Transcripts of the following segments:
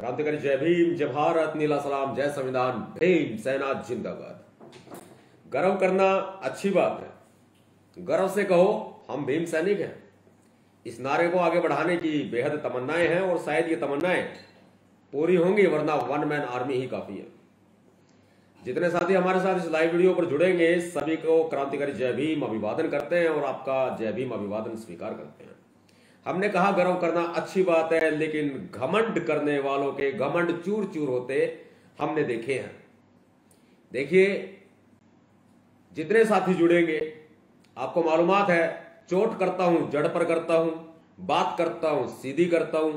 क्रांतिकारी जय भीम, जय भारत, नीला सलाम, जय संविधान, भीम सेना जिंदाबाद। गर्व करना अच्छी बात है। गर्व से कहो हम भीम सैनिक हैं। इस नारे को आगे बढ़ाने की बेहद तमन्नाएं हैं और शायद ये तमन्नाएं पूरी होंगी, वरना वन मैन आर्मी ही काफी है। जितने साथी हमारे साथ इस लाइव वीडियो पर जुड़ेंगे सभी को क्रांतिकारी जय भीम अभिवादन करते हैं और आपका जय भीम अभिवादन स्वीकार करते हैं। हमने कहा गर्व करना अच्छी बात है, लेकिन घमंड करने वालों के घमंड चूर चूर होते हमने देखे हैं। देखिए, जितने साथी जुड़ेंगे आपको मालूमात है, चोट करता हूं जड़ पर करता हूं, बात करता हूं सीधी करता हूं,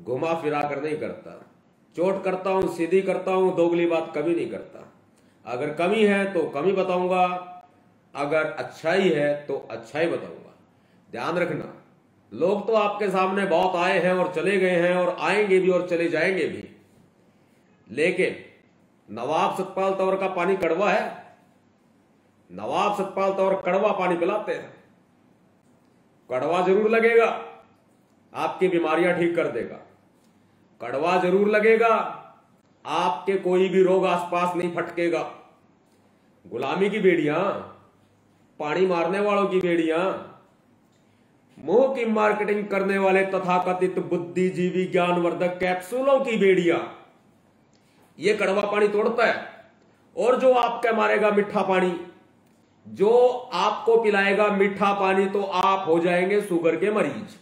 घुमा फिरा कर नहीं करता। चोट करता हूं सीधी करता हूं, दोगली बात कभी नहीं करता। अगर कमी है तो कमी बताऊंगा, अगर अच्छाई है तो अच्छाई बताऊंगा। ध्यान रखना, लोग तो आपके सामने बहुत आए हैं और चले गए हैं और आएंगे भी और चले जाएंगे भी, लेकिन नवाब सतपाल तंवर का पानी कड़वा है। नवाब सतपाल तंवर कड़वा पानी पिलाते हैं। कड़वा जरूर लगेगा, आपकी बीमारियां ठीक कर देगा। कड़वा जरूर लगेगा, आपके कोई भी रोग आसपास नहीं फटकेगा। गुलामी की बेड़ियां, पानी मारने वालों की बेड़ियां, मुंह की मार्केटिंग करने वाले तथाकथित बुद्धिजीवी ज्ञानवर्धक कैप्सूलों की बेड़ियां, ये कड़वा पानी तोड़ता है। और जो आपका मारेगा मीठा पानी, जो आपको पिलाएगा मीठा पानी, तो आप हो जाएंगे शुगर के मरीज।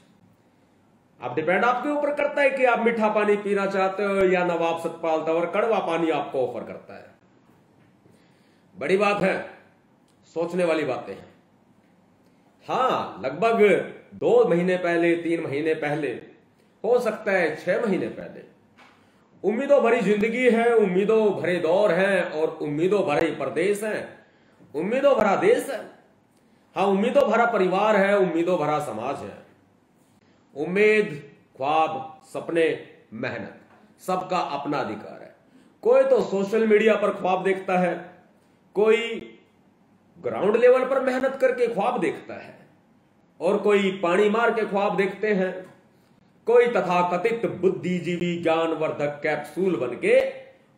अब डिपेंड आपके ऊपर करता है कि आप मीठा पानी पीना चाहते हो या नवाब सतपाल तंवर कड़वा पानी आपको ऑफर करता है। बड़ी बात है, सोचने वाली बातें हैं। हां, लगभग 2 महीने पहले, 3 महीने पहले, हो सकता है 6 महीने पहले, उम्मीदों भरी जिंदगी है, उम्मीदों भरे दौर हैं और उम्मीदों भरे प्रदेश हैं, उम्मीदों भरा देश है। हाँ, उम्मीदों भरा परिवार है, उम्मीदों भरा समाज है। उम्मीद, ख्वाब, सपने, मेहनत, सबका अपना अधिकार है। कोई तो सोशल मीडिया पर ख्वाब देखता है, कोई ग्राउंड लेवल पर मेहनत करके ख्वाब देखता है, और कोई पानी मार के ख्वाब देखते हैं। कोई तथाकथित बुद्धिजीवी ज्ञानवर्धक कैप्सूल बन के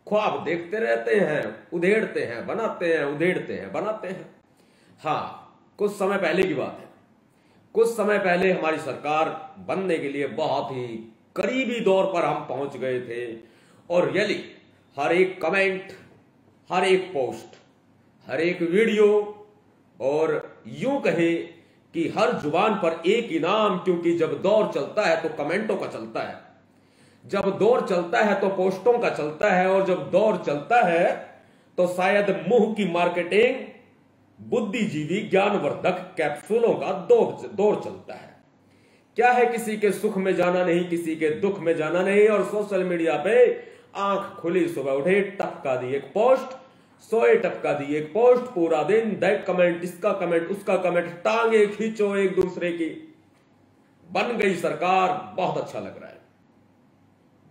ख्वाब देखते रहते हैं, उधेड़ते हैं, बनाते हैं, उधेड़ते हैं, बनाते हैं। हाँ, कुछ समय पहले की बात है। कुछ समय पहले हमारी सरकार बनने के लिए बहुत ही करीबी दौर पर हम पहुंच गए थे, और रियली हर एक कमेंट, हर एक पोस्ट, हर एक वीडियो, और यूं कहे कि हर जुबान पर एक ही नाम, क्योंकि जब दौर चलता है तो कमेंटों का चलता है, जब दौर चलता है तो पोस्टों का चलता है, और जब दौर चलता है तो शायद मुंह की मार्केटिंग, बुद्धिजीवी ज्ञानवर्धक कैप्सूलों का दौर चलता है। क्या है, किसी के सुख में जाना नहीं, किसी के दुख में जाना नहीं, और सोशल मीडिया पे आंख खुली सुबह उठे, टपका दी एक पोस्ट, सोए टपका दी एक पोस्ट, पूरा दिन दैट कमेंट, इसका कमेंट, उसका कमेंट, टांगे खींचो एक दूसरे की। बन गई सरकार, बहुत अच्छा लग रहा है।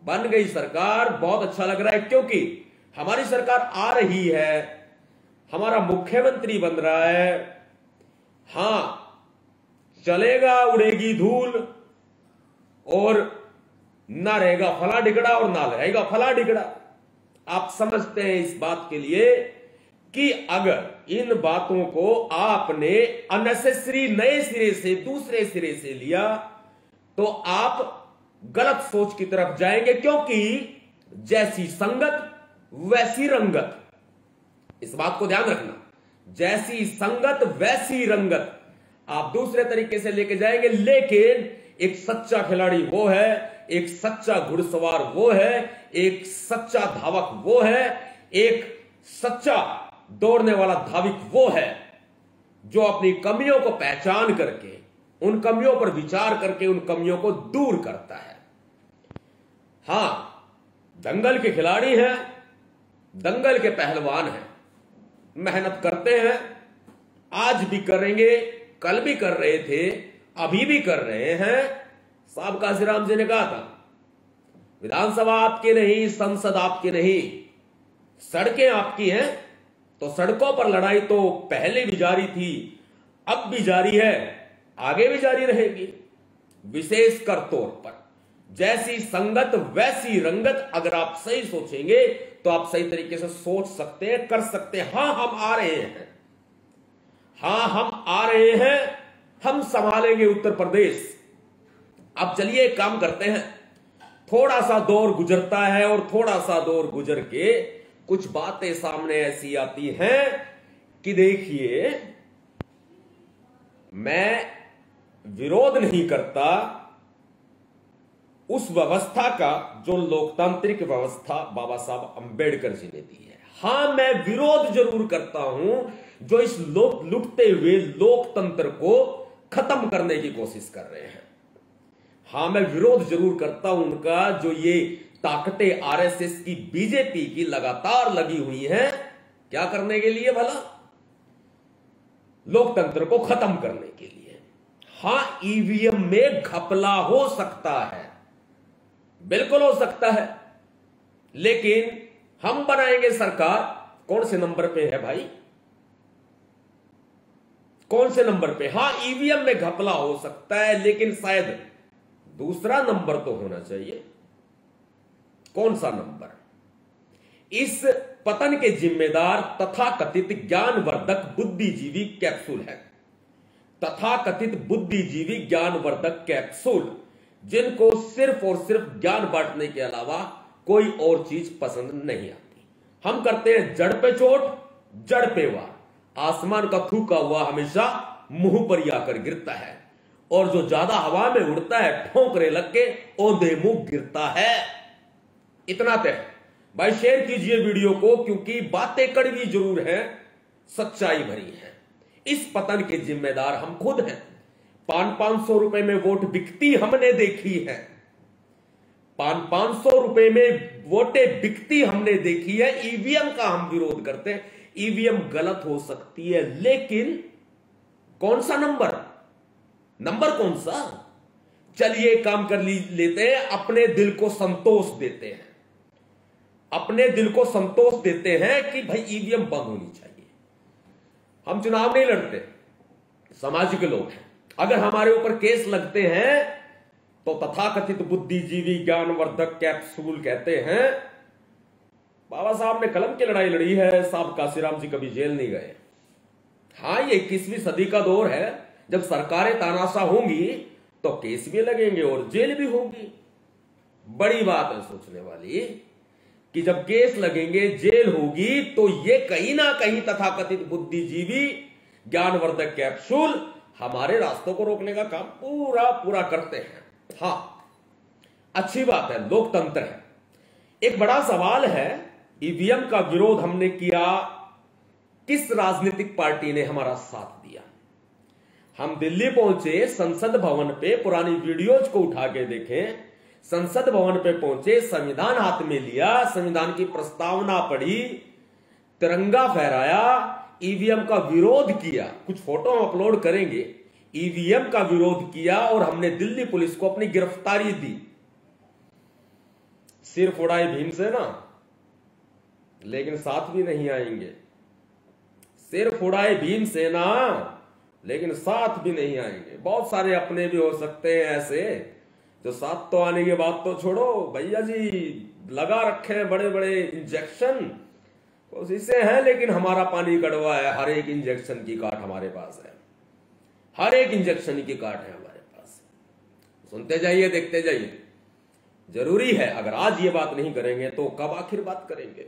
बन गई सरकार, बहुत अच्छा लग रहा है, क्योंकि हमारी सरकार आ रही है, हमारा मुख्यमंत्री बन रहा है। हां, चलेगा उड़ेगी धूल, और ना रहेगा फला डिगड़ा और ना रहेगा फला डिगड़ा। आप समझते हैं इस बात के लिए कि अगर इन बातों को आपने अननेसेसरी नए सिरे से, दूसरे सिरे से लिया, तो आप गलत सोच की तरफ जाएंगे, क्योंकि जैसी संगत वैसी रंगत। इस बात को ध्यान रखना, जैसी संगत वैसी रंगत। आप दूसरे तरीके से लेके जाएंगे, लेकिन एक सच्चा खिलाड़ी वो है, एक सच्चा घुड़सवार वो है, एक सच्चा धावक वो है, एक सच्चा दौड़ने वाला धाविक वो है, जो अपनी कमियों को पहचान करके, उन कमियों पर विचार करके उन कमियों को दूर करता है। हां, दंगल के खिलाड़ी हैं, दंगल के पहलवान हैं, मेहनत करते हैं, आज भी करेंगे, कल भी कर रहे थे, अभी भी कर रहे हैं। साहब काशीराम जी ने कहा था, विधानसभा आपकी नहीं, संसद आपकी नहीं, सड़कें आपकी हैं। तो सड़कों पर लड़ाई तो पहले भी जारी थी, अब भी जारी है, आगे भी जारी रहेगी। विशेषकर तौर पर जैसी संगत वैसी रंगत। अगर आप सही सोचेंगे तो आप सही तरीके से सोच सकते हैं, कर सकते हैं। हां हम आ रहे हैं, हां हम आ रहे हैं, हम संभालेंगे उत्तर प्रदेश। अब चलिए एक काम करते हैं, थोड़ा सा दौर गुजरता है और थोड़ा सा दौर गुजर के कुछ बातें सामने ऐसी आती हैं कि देखिए, मैं विरोध नहीं करता उस व्यवस्था का जो लोकतांत्रिक व्यवस्था बाबा साहब अंबेडकर जी ने दी है। हां मैं विरोध जरूर करता हूं जो इस लुटते हुए लोकतंत्र को खत्म करने की कोशिश कर रहे हैं। हां मैं विरोध जरूर करता हूं उनका, जो ये ताकतें आरएसएस की, बीजेपी की लगातार लगी हुई हैं, क्या करने के लिए भला? लोकतंत्र को खत्म करने के लिए। हां ईवीएम में घपला हो सकता है, बिल्कुल हो सकता है, लेकिन हम बनाएंगे सरकार। कौन से नंबर पे है भाई? कौन से नंबर पे? हां ईवीएम में घपला हो सकता है, लेकिन शायद दूसरा नंबर तो होना चाहिए। कौन सा नंबर? इस पतन के जिम्मेदार तथाकथित ज्ञानवर्धक बुद्धिजीवी कैप्सूल है। तथाकथित बुद्धिजीवी ज्ञानवर्धक कैप्सूल, जिनको सिर्फ और सिर्फ ज्ञान बांटने के अलावा कोई और चीज पसंद नहीं आती। हम करते हैं जड़ पे चोट, जड़ पे वार। आसमान का थूका हुआ हमेशा मुंह पर ही आकर गिरता है, और जो ज्यादा हवा में उड़ता है ठोकरे लग के औंधे मुंह गिरता है। इतना तय भाई। शेयर कीजिए वीडियो को, क्योंकि बातें कड़वी जरूर हैं, सच्चाई भरी है। इस पतन के जिम्मेदार हम खुद हैं। 500 रुपए में वोट बिकती हमने देखी है। 500 रुपए में वोटें बिकती हमने देखी है। ईवीएम का हम विरोध करते हैं। ईवीएम गलत हो सकती है, लेकिन कौन सा नंबर? नंबर कौन सा? चलिए काम कर लेते हैं, अपने दिल को संतोष देते हैं। अपने दिल को संतोष देते हैं कि भाई ईवीएम बंद होनी चाहिए। हम चुनाव नहीं लड़ते, सामाजिक लोग हैं। अगर हमारे ऊपर केस लगते हैं तो तथाकथित बुद्धिजीवी ज्ञानवर्धक कैप्सूल कहते हैं बाबा साहब ने कलम की लड़ाई लड़ी है, साहब काशीराम जी कभी जेल नहीं गए। हां ये 21वीं सदी का दौर है, जब सरकारें तानाशाह होंगी तो केस भी लगेंगे और जेल भी होगी। बड़ी बात है सोचने वाली कि जब केस लगेंगे, जेल होगी, तो ये कहीं ना कहीं तथाकथित बुद्धिजीवी ज्ञानवर्धक कैप्सूल हमारे रास्तों को रोकने का काम पूरा पूरा करते हैं। हां अच्छी बात है, लोकतंत्र है। एक बड़ा सवाल है, ईवीएम का विरोध हमने किया, किस राजनीतिक पार्टी ने हमारा साथ दिया? हम दिल्ली पहुंचे, संसद भवन पे पुरानी वीडियोज को उठा के देखें। संसद भवन पे पहुंचे, संविधान हाथ में लिया, संविधान की प्रस्तावना पढ़ी, तिरंगा फहराया, ईवीएम का विरोध किया। कुछ फोटो हम अपलोड करेंगे। ईवीएम का विरोध किया और हमने दिल्ली पुलिस को अपनी गिरफ्तारी दी। सिर फोड़ाए भीमसेना, लेकिन साथ भी नहीं आएंगे। सिर फोड़ाए भीमसेना, लेकिन साथ भी नहीं आएंगे। बहुत सारे अपने भी हो सकते हैं ऐसे, जो साथ तो आने की बात तो छोड़ो, भैया जी लगा रखे हैं बड़े बड़े इंजेक्शन, कोशिशें हैं, लेकिन हमारा पानी कड़वा है। हर एक इंजेक्शन की काट हमारे पास है, हर एक इंजेक्शन की काट है हमारे पास। सुनते जाइए, देखते जाइए। जरूरी है, अगर आज ये बात नहीं करेंगे तो कब आखिर बात करेंगे?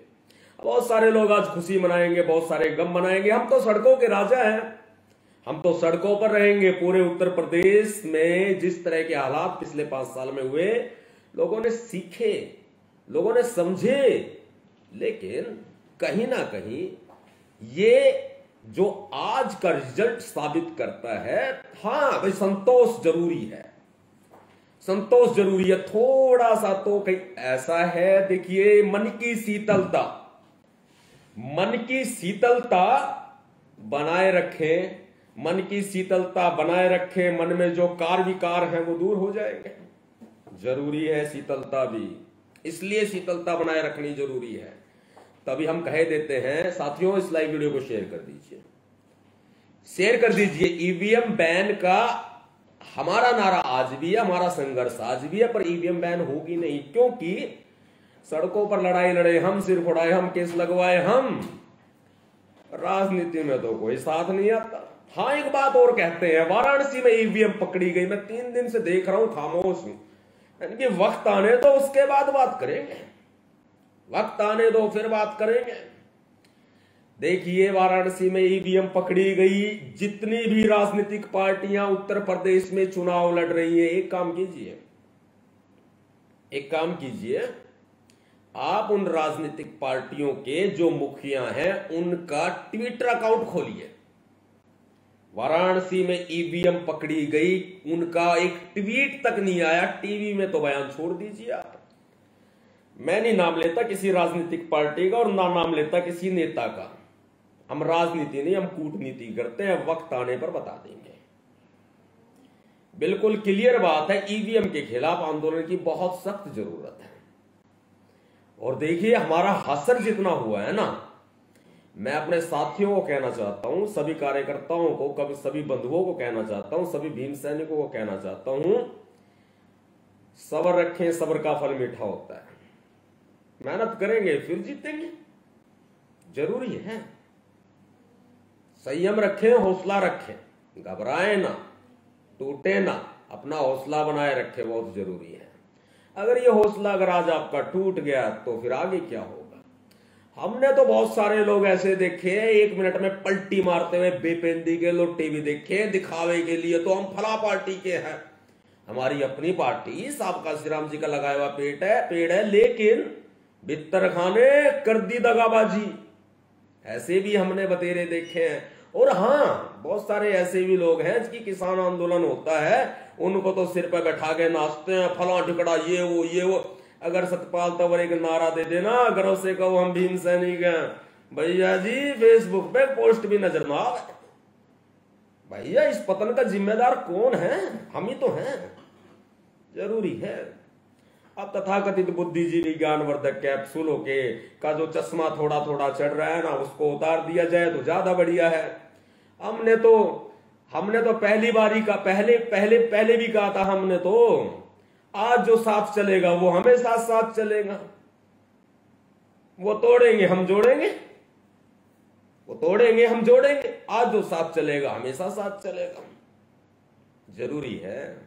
बहुत सारे लोग आज खुशी मनाएंगे, बहुत सारे गम मनाएंगे। हम तो सड़कों के राजा हैं, हम तो सड़कों पर रहेंगे। पूरे उत्तर प्रदेश में जिस तरह के हालात पिछले 5 साल में हुए, लोगों ने सीखे, लोगों ने समझे, लेकिन कहीं ना कहीं ये जो आज का रिजल्ट साबित करता है, हां भाई संतोष जरूरी है, संतोष जरूरी है। थोड़ा सा तो कहीं ऐसा है, देखिए मन की शीतलता, मन की शीतलता बनाए रखें, मन की शीतलता बनाए रखें। मन में जो कार विकार हैं वो दूर हो जाएंगे। जरूरी है शीतलता भी, इसलिए शीतलता बनाए रखनी जरूरी है। तभी हम कह देते हैं, साथियों इस लाइव वीडियो को शेयर कर दीजिए, शेयर कर दीजिए। ईवीएम बैन का हमारा नारा आज भी है, हमारा संघर्ष आज भी है, पर ईवीएम बैन होगी नहीं, क्योंकि सड़कों पर लड़ाई लड़े हम, सिर फोड़ाए हम, केस लगवाए हम, राजनीति में तो कोई साथ नहीं आता। हाँ, एक बात और कहते हैं, वाराणसी में ईवीएम पकड़ी गई, मैं 3 दिन से देख रहा हूं, खामोश हूं, यानी कि वक्त आने दो उसके बाद बात करेंगे, वक्त आने दो फिर बात करेंगे। देखिए, वाराणसी में ईवीएम पकड़ी गई, जितनी भी राजनीतिक पार्टियां उत्तर प्रदेश में चुनाव लड़ रही है, एक काम कीजिए, आप उन राजनीतिक पार्टियों के जो मुखिया हैं उनका ट्विटर अकाउंट खोलिए। वाराणसी में ईवीएम पकड़ी गई, उनका एक ट्वीट तक नहीं आया, टीवी में तो बयान छोड़ दीजिए आप। मैं नहीं नाम लेता किसी राजनीतिक पार्टी का और ना नाम लेता किसी नेता का, हम राजनीति नहीं, हम कूटनीति करते हैं, वक्त आने पर बता देंगे। बिल्कुल क्लियर बात है, ईवीएम के खिलाफ आंदोलन की बहुत सख्त जरूरत है। और देखिए, हमारा हसर जितना हुआ है ना, मैं अपने साथियों को कहना चाहता हूं, सभी कार्यकर्ताओं को, कभी सभी बंधुओं को कहना चाहता हूं, सभी भीम सैनिकों को कहना चाहता हूं, सब्र रखें, सब्र का फल मीठा होता है। मेहनत करेंगे फिर जीतेंगे, जरूरी है। संयम रखें, हौसला रखें, घबराए ना, टूटे ना, अपना हौसला बनाए रखें, बहुत जरूरी है। अगर ये हौसला अगर आज आपका टूट गया तो फिर आगे क्या होगा? हमने तो बहुत सारे लोग ऐसे देखे 1 मिनट में पलटी मारते हुए बेपेंदी के लोग टीवी देखे, दिखावे के लिए तो हम फला पार्टी के हैं, हमारी अपनी पार्टी साबका श्री राम जी का लगाया हुआ पेड़ है, लेकिन बित्तर खाने कर दी दगाबाजी, ऐसे भी हमने बतेरे देखे हैं। और हाँ, बहुत सारे ऐसे भी लोग हैं जिनकी किसान आंदोलन होता है, उनको तो सिर पर बैठा के नाचते हैं, फला ठिकड़ा, ये वो। अगर सतपाल तंवर एक नारा दे देना, गर्व से कहो हम भीम सैनिक हैं, भैया जी फेसबुक पे पोस्ट भी नजर ना आवे। भैया, इस पतन का जिम्मेदार कौन है? हम ही तो हैं। जरूरी है अब तथाकथित बुद्धिजीवी ज्ञानवर्धक कैप्सूलों के का जो चश्मा थोड़ा थोड़ा चढ़ रहा है ना, उसको उतार दिया जाए तो ज्यादा बढ़िया है। हमने तो पहली बारी का पहले भी कहा था, हमने तो आज जो साथ चलेगा वो हमेशा साथ चलेगा, वो तोड़ेंगे हम जोड़ेंगे, वो तोड़ेंगे हम जोड़ेंगे, आज जो साथ चलेगा हमेशा साथ चलेगा। जरूरी है।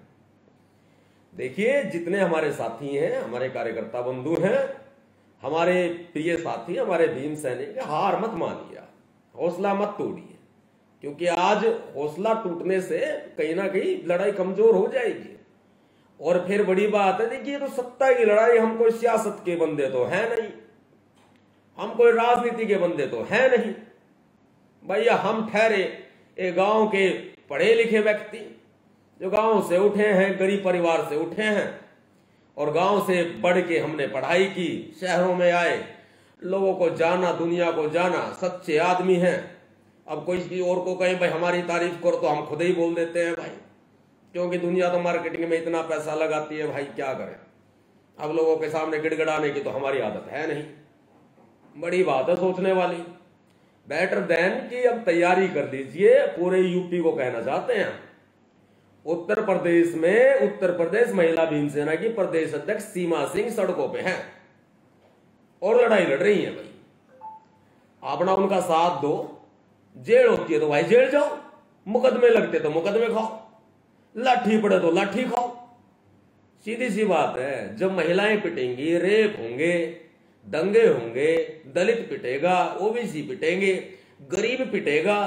देखिए, जितने हमारे साथी हैं, हमारे कार्यकर्ता बंधु हैं, हमारे प्रिय साथी, हमारे भीम सैनिक, हार मत मानिए, हौसला मत तोड़िए, क्योंकि आज हौसला टूटने से कहीं ना कहीं लड़ाई कमजोर हो जाएगी। और फिर बड़ी बात है, देखिए, तो सत्ता की लड़ाई, हम कोई सियासत के बंदे तो है नहीं, हम कोई राजनीति के बंदे तो है नहीं भैया। हम ठहरे एक गांव के पढ़े लिखे व्यक्ति, जो गांव से उठे हैं, गरीब परिवार से उठे हैं, और गांव से बढ़ के हमने पढ़ाई की, शहरों में आए, लोगों को जाना, दुनिया को जाना, सच्चे आदमी हैं। अब कोई और को कहे भाई हमारी तारीफ करो, तो हम खुद ही बोल देते हैं भाई, क्योंकि दुनिया तो मार्केटिंग में इतना पैसा लगाती है भाई, क्या करें। अब लोगों के सामने गिड़गिड़ाने की तो हमारी आदत है नहीं। बड़ी बात है सोचने वाली। बेटर देन कि अब तैयारी कर लीजिए, पूरे यूपी को कहना चाहते हैं। उत्तर प्रदेश महिला भीम सेना की प्रदेश अध्यक्ष सीमा सिंह सड़कों पे हैं और लड़ाई लड़ रही है भाई। अपना उनका साथ दो, जेल होती है तो भाई जेल जाओ, मुकदमे लगते तो मुकदमे खाओ, लाठी पड़े तो लाठी खाओ। सीधी सी बात है। जब महिलाएं पिटेंगी, रेप होंगे, दंगे होंगे, दलित पिटेगा, ओबीसी पिटेंगे, गरीब पिटेगा।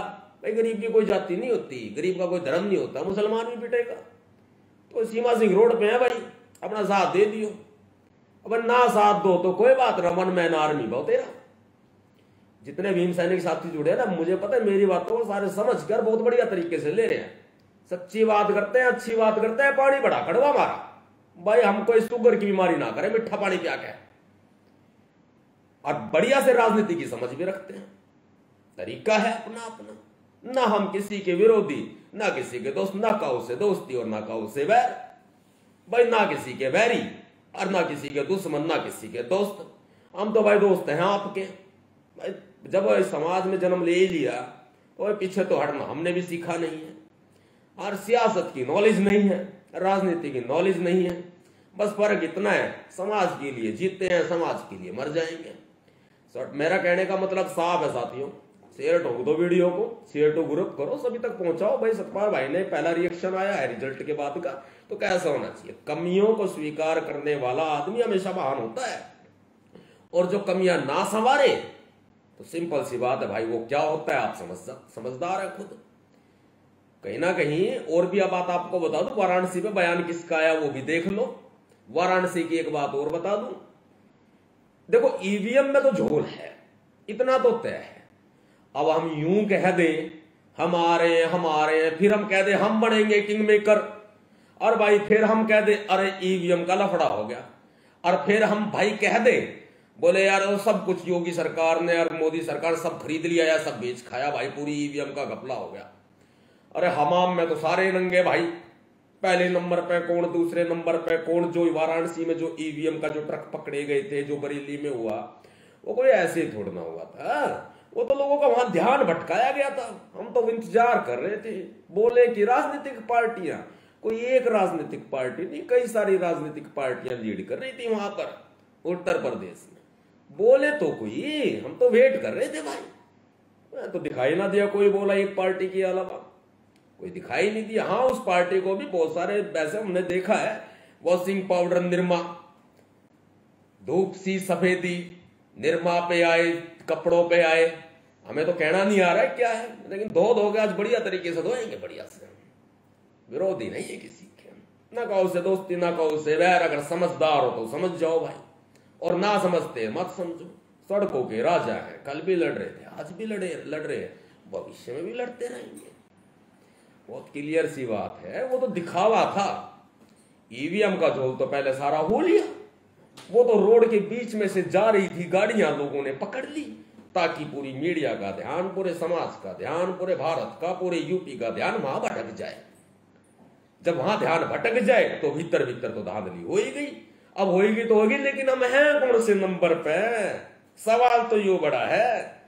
भाई गरीब की कोई जाति नहीं होती, गरीब का कोई धर्म नहीं होता, मुसलमान भी पिटेगा। तो सीमा सिंह रोड पे है भाई, अपना साथ दे दियो। अब ना साथ दो तो कोई बात ना, वन मैन आर्मी बहुत तेरा। जितने भीम सैनिक साथी जुड़े ना, मुझे पता है मेरी बातों को सारे समझ कर बहुत बढ़िया तरीके से ले रहे हैं, सच्ची बात करते हैं, अच्छी बात करते हैं। पानी बड़ा कड़वा मारा भाई, हम कोई शुगर की बीमारी ना करें, मिठा पानी पिया के, और बढ़िया से राजनीति की समझ भी रखते हैं। तरीका है अपना अपना, ना हम किसी के विरोधी, ना किसी के दोस्त, ना काऊ से दोस्ती और ना काऊ से वैर भाई, ना किसी के वैरी और ना किसी के दुश्मन, ना किसी के दोस्त। हम तो भाई दोस्त हैं आपके भाई। जब इस समाज में जन्म ले लिया तो पीछे तो हटना हमने भी सीखा नहीं है। और सियासत की नॉलेज नहीं है, राजनीति की नॉलेज नहीं है। बस फर्क इतना है, समाज के लिए जीते हैं, समाज के लिए मर जाएंगे। मेरा कहने का मतलब साफ है साथियों, शेयर ठोक दो वीडियो को, शेयर टू ग्रुप करो, सभी तक पहुंचाओ। भाई सतपाल भाई ने पहला रिएक्शन आया है रिजल्ट के बाद का, तो कैसा होना चाहिए? कमियों को स्वीकार करने वाला आदमी हमेशा महान होता है, और जो कमियां ना संवारे तो सिंपल सी बात है भाई, वो क्या होता है आप समझदार है खुद। कहीं ना कहीं और भी बात आपको बता दूं, वाराणसी पे बयान किसका आया वो भी देख लो। वाराणसी की एक बात और बता दूं, देखो ईवीएम में तो झोल है, इतना तो तय है। अब हम यूं कह दें हम आ रहे हैं, फिर हम कह दें हम बनेंगे किंग मेकर, और भाई फिर हम कह दें अरे ईवीएम का लफड़ा हो गया, और फिर हम भाई कह दें बोले यार वो सब कुछ योगी सरकार ने और मोदी सरकार सब खरीद लिया या सब बेच खाया, भाई पूरी ईवीएम का घपला हो गया। अरे हमाम में तो सारे नंगे भाई, पहले नंबर पे कौन, दूसरे नंबर पे कौन। जो वाराणसी में जो ईवीएम का जो ट्रक पकड़े गए थे, जो बरेली में हुआ, वो कोई ऐसे ही थोड़ा ना हुआ था, वो तो लोगों का वहां ध्यान भटकाया गया था। हम तो इंतजार कर रहे थे, बोले कि राजनीतिक पार्टियां, कोई एक राजनीतिक पार्टी नहीं, कई सारी राजनीतिक पार्टियां लीड कर रही थी वहां पर उत्तर प्रदेश में। बोले तो कोई, हम तो वेट कर रहे थे भाई, तो दिखाई ना दिया कोई बोला एक पार्टी के अलावा, कोई दिखाई नहीं दिया। हाँ उस पार्टी को भी बहुत सारे वैसे हमने देखा है, वॉशिंग पाउडर निरमा, धूप सी सफेदी निरमा पे आए, कपड़ों पे आए, हमें तो कहना नहीं आ रहा है क्या है, लेकिन धो के आज बढ़िया तरीके से धोएंगे, बढ़िया से। विरोधी नहीं है किसी के, ना कहो से दोस्ती ना कहो से वैर। अगर समझदार हो तो समझ जाओ भाई, और ना समझते मत समझो। सड़कों के राजा हैं, कल भी लड़ रहे थे, आज भी लड़ रहे हैं, भविष्य में भी लड़ते रहेंगे। बहुत क्लियर सी बात है, वो तो दिखावा था। ईवीएम का झोल तो पहले सारा हो लिया, वो तो रोड के बीच में से जा रही थी गाड़ियां, लोगों ने पकड़ ली ताकि पूरी मीडिया का ध्यान, पूरे समाज का ध्यान, पूरे भारत का, पूरे यूपी का ध्यान वहां भटक जाए। जब वहां ध्यान भटक जाए तो भीतर तो धांधली हो ही गई। अब होगी तो होगी, लेकिन हम हैं कौन से नंबर पे? सवाल तो यो बड़ा है।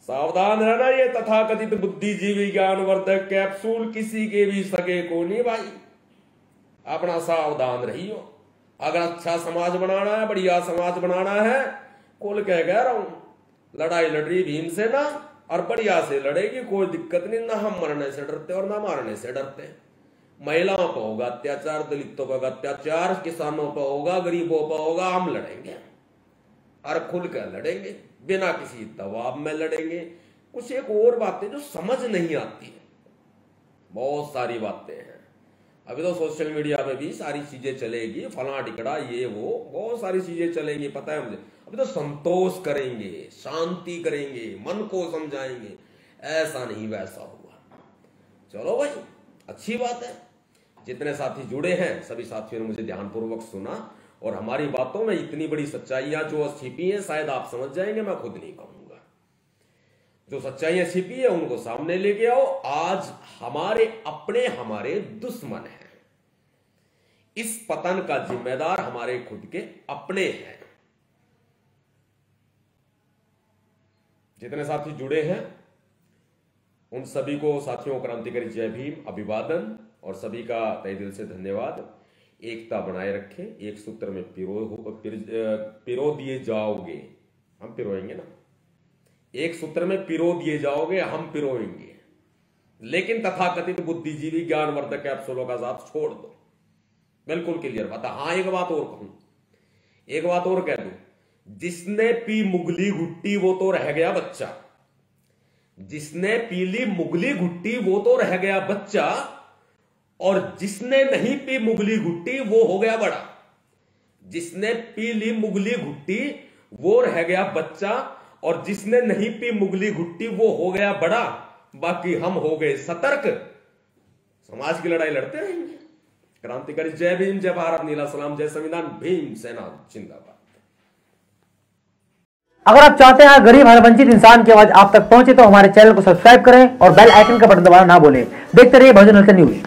सावधान रहना, ये तथाकथित बुद्धिजीवी ज्ञानवर्धक कैप्सूल किसी के भी सगे को नहीं भाई, अपना सावधान रहियो। अगर अच्छा समाज बनाना है, बढ़िया समाज बनाना है, खोल कह रहा हूं, लड़ाई लड़ रही भीमसेना और बढ़िया से लड़ेगी, कोई दिक्कत नहीं। ना हम मरने से डरते और ना मारने से डरते। महिलाओं पर होगा अत्याचार, दलितों पर अत्याचार, किसानों पर होगा, गरीबों पर होगा, हम लड़ेंगे और खुल कर लड़ेंगे, बिना किसी दबाव में लड़ेंगे। कुछ एक और बातें जो समझ नहीं आती है, बहुत सारी बातें हैं। अभी तो सोशल मीडिया पे भी सारी चीजें चलेगी, फला टिकड़ा ये वो, बहुत सारी चीजें चलेंगी, पता है मुझे। अभी तो संतोष करेंगे, शांति करेंगे, मन को समझाएंगे, ऐसा नहीं वैसा हुआ। चलो भाई अच्छी बात है, जितने साथी जुड़े हैं सभी साथियों ने मुझे ध्यानपूर्वक सुना, और हमारी बातों में इतनी बड़ी सच्चाइयां जो छिपी हैं शायद आप समझ जाएंगे, मैं खुद नहीं कहूंगा। जो सच्चाइयां छिपी है उनको सामने लेके आओ। आज हमारे अपने हमारे दुश्मन हैं, इस पतन का जिम्मेदार हमारे खुद के अपने हैं। जितने साथी जुड़े हैं उन सभी को, साथियों को क्रांतिकारी जय भीम, अभिवादन, और सभी का तहे दिल से धन्यवाद। एकता बनाए रखें, एक सूत्र में पिरो दिए जाओगे, हम पिरोएंगे ना, एक सूत्र में पिरो दिए जाओगे, हम पिरोएंगे। लेकिन तथाकथित बुद्धिजीवी ज्ञानवर्धक कैप्सूलों का साथ छोड़ दो, बिल्कुल क्लियर बात है। हाँ एक बात और कहूं, एक बात और कह दूं, जिसने पी मुगली घुट्टी वो तो रह गया बच्चा, जिसने पीली मुगली घुट्टी वो तो रह गया बच्चा, और जिसने नहीं पी मुगली घुट्टी वो हो गया बड़ा। जिसने पी ली मुगली घुट्टी वो रह गया बच्चा, और जिसने नहीं पी मुगली घुट्टी वो हो गया बड़ा। बाकी हम हो गए सतर्क, समाज की लड़ाई लड़ते रहेंगे। क्रांतिकारी जय भीम, जय भारत, नीला सलाम, जय संविधान, भीम सेना जिंदाबाद। अगर आप चाहते हैं गरीब हर वंचित इंसान की आवाज आप तक पहुंचे तो हमारे चैनल को सब्सक्राइब करें और बेल आइकन का बटन दबाना ना भूलें। देखते रहिए बहुजन न्यूज।